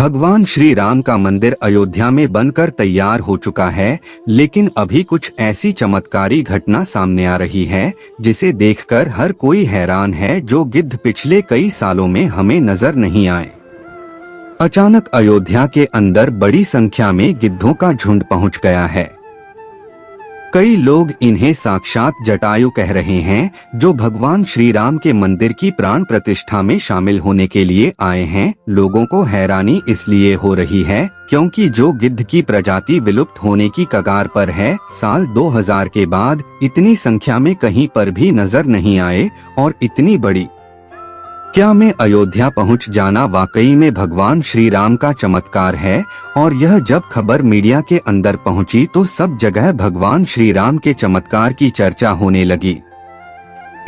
भगवान श्री राम का मंदिर अयोध्या में बनकर तैयार हो चुका है, लेकिन अभी कुछ ऐसी चमत्कारी घटना सामने आ रही है जिसे देखकर हर कोई हैरान है, जो गिद्ध पिछले कई सालों में हमें नजर नहीं आए। अचानक अयोध्या के अंदर बड़ी संख्या में गिद्धों का झुंड पहुंच गया है। कई लोग इन्हें साक्षात जटायु कह रहे हैं, जो भगवान श्री राम के मंदिर की प्राण प्रतिष्ठा में शामिल होने के लिए आए हैं। लोगों को हैरानी इसलिए हो रही है क्योंकि जो गिद्ध की प्रजाति विलुप्त होने की कगार पर है, साल 2000 के बाद इतनी संख्या में कहीं पर भी नजर नहीं आए और इतनी बड़ी। क्या में अयोध्या पहुंच जाना वाकई में भगवान श्री राम का चमत्कार है? और यह जब खबर मीडिया के अंदर पहुंची तो सब जगह भगवान श्री राम के चमत्कार की चर्चा होने लगी।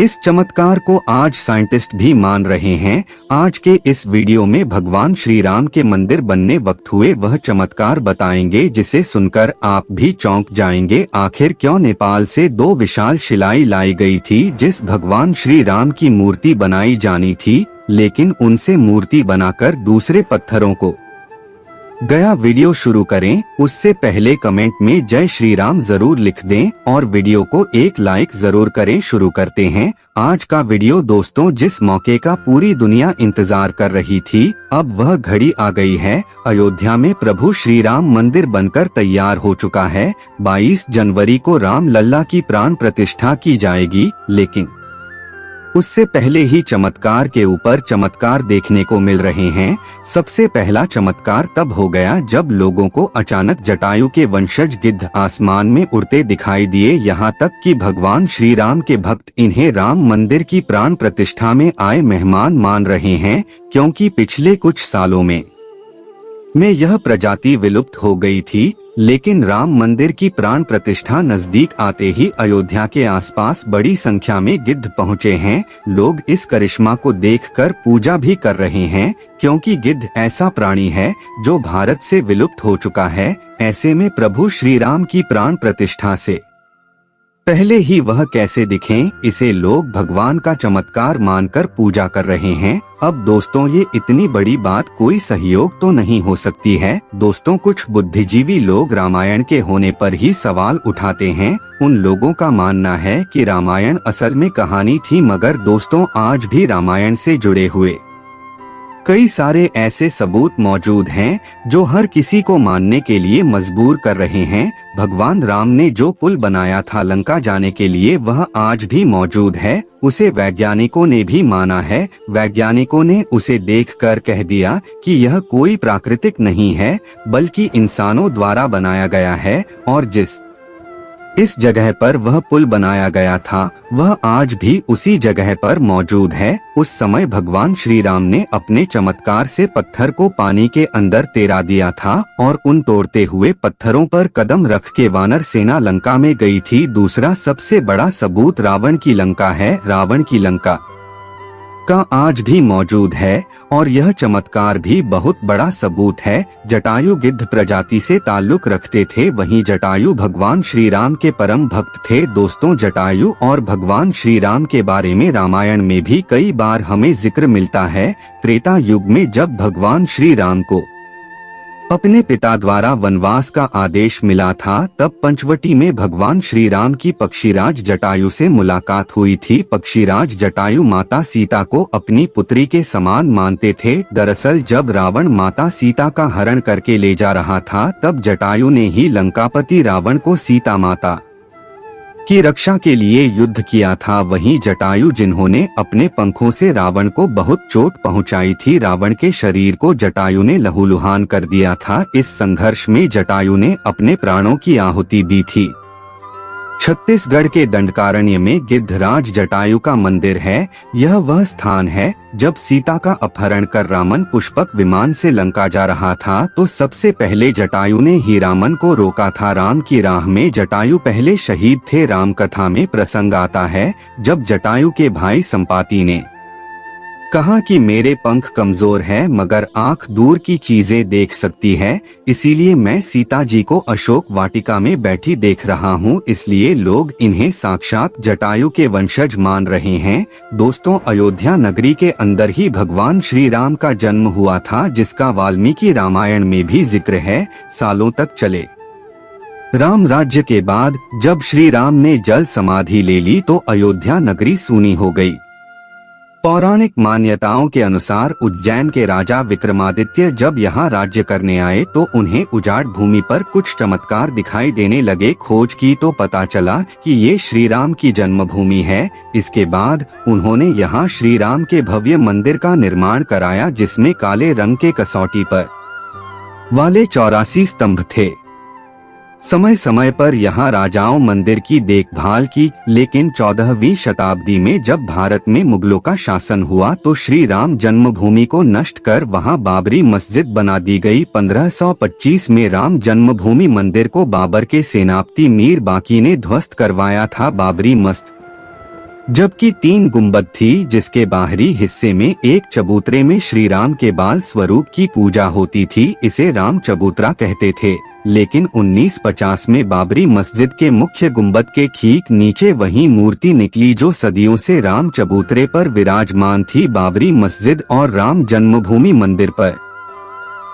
इस चमत्कार को आज साइंटिस्ट भी मान रहे हैं। आज के इस वीडियो में भगवान श्री राम के मंदिर बनने वक्त हुए वह चमत्कार बताएंगे, जिसे सुनकर आप भी चौंक जाएंगे। आखिर क्यों नेपाल से 2 विशाल शिलाएं लाई गई थी, जिस भगवान श्री राम की मूर्ति बनाई जानी थी, लेकिन उनसे मूर्ति बनाकर दूसरे पत्थरों को गया। वीडियो शुरू करें उससे पहले कमेंट में जय श्री राम जरूर लिख दें और वीडियो को एक लाइक जरूर करें। शुरू करते हैं आज का वीडियो दोस्तों, जिस मौके का पूरी दुनिया इंतजार कर रही थी, अब वह घड़ी आ गई है। अयोध्या में प्रभु श्री राम मंदिर बनकर तैयार हो चुका है। 22 जनवरी को राम लल्ला की प्राण प्रतिष्ठा की जाएगी, लेकिन उससे पहले ही चमत्कार के ऊपर चमत्कार देखने को मिल रहे हैं। सबसे पहला चमत्कार तब हो गया जब लोगों को अचानक जटायु के वंशज गिद्ध आसमान में उड़ते दिखाई दिए। यहाँ तक कि भगवान श्री राम के भक्त इन्हें राम मंदिर की प्राण प्रतिष्ठा में आए मेहमान मान रहे हैं, क्योंकि पिछले कुछ सालों में यह प्रजाति विलुप्त हो गई थी। लेकिन राम मंदिर की प्राण प्रतिष्ठा नजदीक आते ही अयोध्या के आसपास बड़ी संख्या में गिद्ध पहुंचे हैं। लोग इस करिश्मा को देखकर पूजा भी कर रहे हैं, क्योंकि गिद्ध ऐसा प्राणी है जो भारत से विलुप्त हो चुका है। ऐसे में प्रभु श्री राम की प्राण प्रतिष्ठा से पहले ही वह कैसे दिखें, इसे लोग भगवान का चमत्कार मानकर पूजा कर रहे हैं। अब दोस्तों, ये इतनी बड़ी बात कोई सहयोग तो नहीं हो सकती है। दोस्तों, कुछ बुद्धिजीवी लोग रामायण के होने पर ही सवाल उठाते हैं। उन लोगों का मानना है कि रामायण असल में कहानी थी, मगर दोस्तों आज भी रामायण से जुड़े हुए कई सारे ऐसे सबूत मौजूद हैं जो हर किसी को मानने के लिए मजबूर कर रहे हैं। भगवान राम ने जो पुल बनाया था लंका जाने के लिए, वह आज भी मौजूद है। उसे वैज्ञानिकों ने भी माना है। वैज्ञानिकों ने उसे देखकर कह दिया कि यह कोई प्राकृतिक नहीं है, बल्कि इंसानों द्वारा बनाया गया है। और इस जगह पर वह पुल बनाया गया था, वह आज भी उसी जगह पर मौजूद है। उस समय भगवान श्री राम ने अपने चमत्कार से पत्थर को पानी के अंदर तैरा दिया था और उन तोड़ते हुए पत्थरों पर कदम रख के वानर सेना लंका में गई थी। दूसरा सबसे बड़ा सबूत रावण की लंका है। रावण की लंका का आज भी मौजूद है और यह चमत्कार भी बहुत बड़ा सबूत है। जटायु गिद्ध प्रजाति से ताल्लुक रखते थे, वहीं जटायु भगवान श्री राम के परम भक्त थे। दोस्तों, जटायु और भगवान श्री राम के बारे में रामायण में भी कई बार हमें जिक्र मिलता है। त्रेता युग में जब भगवान श्री राम को अपने पिता द्वारा वनवास का आदेश मिला था, तब पंचवटी में भगवान श्री राम की पक्षीराज जटायु से मुलाकात हुई थी। पक्षीराज जटायु माता सीता को अपनी पुत्री के समान मानते थे। दरअसल जब रावण माता सीता का हरण करके ले जा रहा था, तब जटायु ने ही लंकापति रावण को सीता माता की रक्षा के लिए युद्ध किया था। वहीं जटायु जिन्होंने अपने पंखों से रावण को बहुत चोट पहुंचाई थी, रावण के शरीर को जटायु ने लहूलुहान कर दिया था। इस संघर्ष में जटायु ने अपने प्राणों की आहुति दी थी। छत्तीसगढ़ के दंडकारण्य में गिद्धराज जटायु का मंदिर है। यह वह स्थान है जब सीता का अपहरण कर रामन पुष्पक विमान से लंका जा रहा था, तो सबसे पहले जटायु ने ही रामन को रोका था। राम की राह में जटायु पहले शहीद थे। राम कथा में प्रसंग आता है जब जटायु के भाई संपाति ने कहा कि मेरे पंख कमजोर है मगर आंख दूर की चीजें देख सकती है, इसीलिए मैं सीता जी को अशोक वाटिका में बैठी देख रहा हूँ, इसलिए लोग इन्हें साक्षात जटायु के वंशज मान रहे हैं। दोस्तों, अयोध्या नगरी के अंदर ही भगवान श्री राम का जन्म हुआ था, जिसका वाल्मीकि रामायण में भी जिक्र है। सालों तक चले राम राज्य के बाद जब श्री राम ने जल समाधि ले ली तो अयोध्या नगरी सूनी हो गई। पौराणिक मान्यताओं के अनुसार उज्जैन के राजा विक्रमादित्य जब यहाँ राज्य करने आए तो उन्हें उजाड़ भूमि पर कुछ चमत्कार दिखाई देने लगे। खोज की तो पता चला कि ये श्री राम की जन्मभूमि है। इसके बाद उन्होंने यहाँ श्री राम के भव्य मंदिर का निर्माण कराया, जिसमें काले रंग के कसौटी पर वाले 84 स्तंभ थे। समय समय पर यहाँ राजाओं मंदिर की देखभाल की, लेकिन 14वीं शताब्दी में जब भारत में मुगलों का शासन हुआ तो श्री राम जन्मभूमि को नष्ट कर वहाँ बाबरी मस्जिद बना दी गई। 1525 में राम जन्मभूमि मंदिर को बाबर के सेनापति मीर बाकी ने ध्वस्त करवाया था। बाबरी मस्जिद जबकि 3 गुंबद थी, जिसके बाहरी हिस्से में एक चबूतरे में श्री राम के बाल स्वरूप की पूजा होती थी। इसे राम चबूतरा कहते थे। लेकिन 1950 में बाबरी मस्जिद के मुख्य गुंबद के ठीक नीचे वही मूर्ति निकली जो सदियों से राम चबूतरे पर विराजमान थी। बाबरी मस्जिद और राम जन्मभूमि मंदिर पर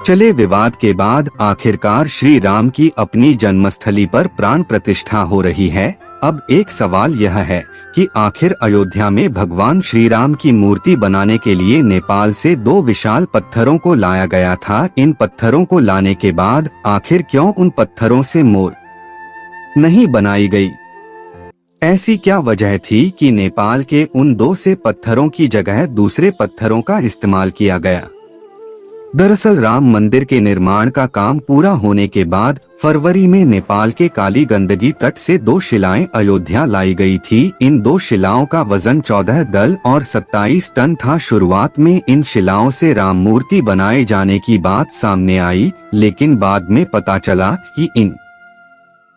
चले विवाद के बाद आखिरकार श्री राम की अपनी जन्मस्थली पर प्राण प्रतिष्ठा हो रही है। अब एक सवाल यह है कि आखिर अयोध्या में भगवान श्री राम की मूर्ति बनाने के लिए नेपाल से 2 विशाल पत्थरों को लाया गया था। इन पत्थरों को लाने के बाद आखिर क्यों उन पत्थरों से मूर्ति नहीं बनाई गई? ऐसी क्या वजह थी कि नेपाल के उन 2 से पत्थरों की जगह दूसरे पत्थरों का इस्तेमाल किया गया? दरअसल राम मंदिर के निर्माण का काम पूरा होने के बाद फरवरी में नेपाल के काली गंदगी तट से 2 शिलाएं अयोध्या लाई गई थी। इन 2 शिलाओं का वजन 14 दल और 27 टन था। शुरुआत में इन शिलाओं से राम मूर्ति बनाए जाने की बात सामने आई, लेकिन बाद में पता चला कि इन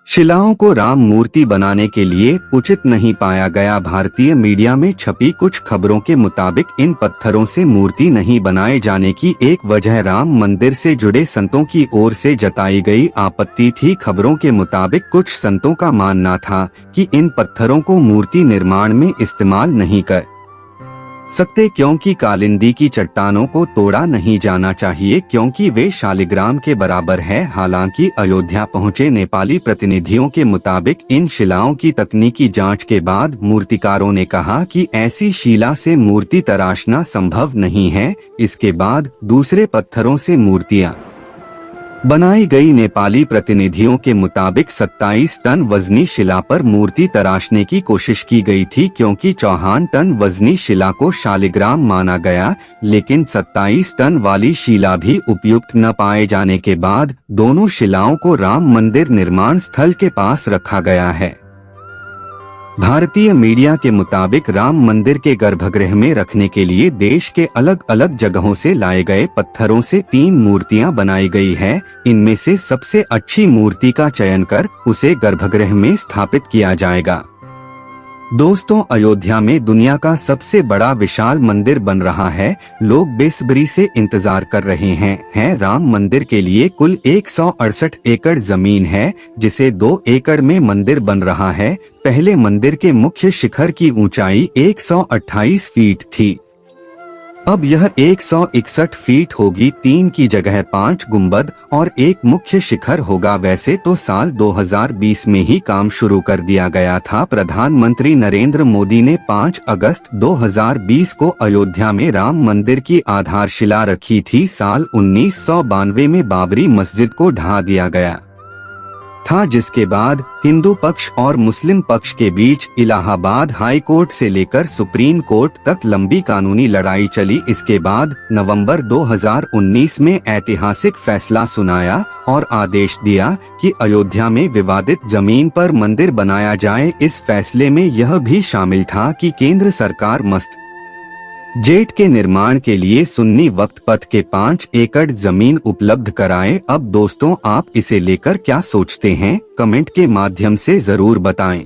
शिलाओं को राम मूर्ति बनाने के लिए उचित नहीं पाया गया। भारतीय मीडिया में छपी कुछ खबरों के मुताबिक इन पत्थरों से मूर्ति नहीं बनाए जाने की एक वजह राम मंदिर से जुड़े संतों की ओर से जताई गई आपत्ति थी। खबरों के मुताबिक कुछ संतों का मानना था कि इन पत्थरों को मूर्ति निर्माण में इस्तेमाल नहीं कर सकते, क्योंकि कालिंदी की चट्टानों को तोड़ा नहीं जाना चाहिए, क्योंकि वे शालिग्राम के बराबर है। हालांकि अयोध्या पहुंचे नेपाली प्रतिनिधियों के मुताबिक इन शिलाओं की तकनीकी जांच के बाद मूर्तिकारों ने कहा कि ऐसी शिला से मूर्ति तराशना संभव नहीं है। इसके बाद दूसरे पत्थरों से मूर्तियां बनाई गई। नेपाली प्रतिनिधियों के मुताबिक 27 टन वजनी शिला पर मूर्ति तराशने की कोशिश की गई थी, क्योंकि 54 टन वजनी शिला को शालिग्राम माना गया, लेकिन 27 टन वाली शिला भी उपयुक्त न पाए जाने के बाद दोनों शिलाओं को राम मंदिर निर्माण स्थल के पास रखा गया है। भारतीय मीडिया के मुताबिक राम मंदिर के गर्भगृह में रखने के लिए देश के अलग अलग जगहों से लाए गए पत्थरों से 3 मूर्तियां बनाई गई है। इनमें से सबसे अच्छी मूर्ति का चयन कर उसे गर्भगृह में स्थापित किया जाएगा। दोस्तों, अयोध्या में दुनिया का सबसे बड़ा विशाल मंदिर बन रहा है। लोग बेसब्री से इंतजार कर रहे हैं। राम मंदिर के लिए कुल 168 एकड़ जमीन है, जिसे 2 एकड़ में मंदिर बन रहा है। पहले मंदिर के मुख्य शिखर की ऊंचाई 128 फीट थी, अब यह 161 फीट होगी। 3 की जगह 5 गुंबद और 1 मुख्य शिखर होगा। वैसे तो साल 2020 में ही काम शुरू कर दिया गया था। प्रधानमंत्री नरेंद्र मोदी ने 5 अगस्त 2020 को अयोध्या में राम मंदिर की आधारशिला रखी थी। साल 1992 में बाबरी मस्जिद को ढा दिया गया था, जिसके बाद हिंदू पक्ष और मुस्लिम पक्ष के बीच इलाहाबाद हाई कोर्ट से लेकर सुप्रीम कोर्ट तक लंबी कानूनी लड़ाई चली। इसके बाद नवंबर 2019 में ऐतिहासिक फैसला सुनाया और आदेश दिया कि अयोध्या में विवादित जमीन पर मंदिर बनाया जाए। इस फैसले में यह भी शामिल था कि केंद्र सरकार मस्जिद के निर्माण के लिए सुन्नी वक्फ पथ के 5 एकड़ जमीन उपलब्ध कराए। अब दोस्तों, आप इसे लेकर क्या सोचते हैं? कमेंट के माध्यम से जरूर बताएं।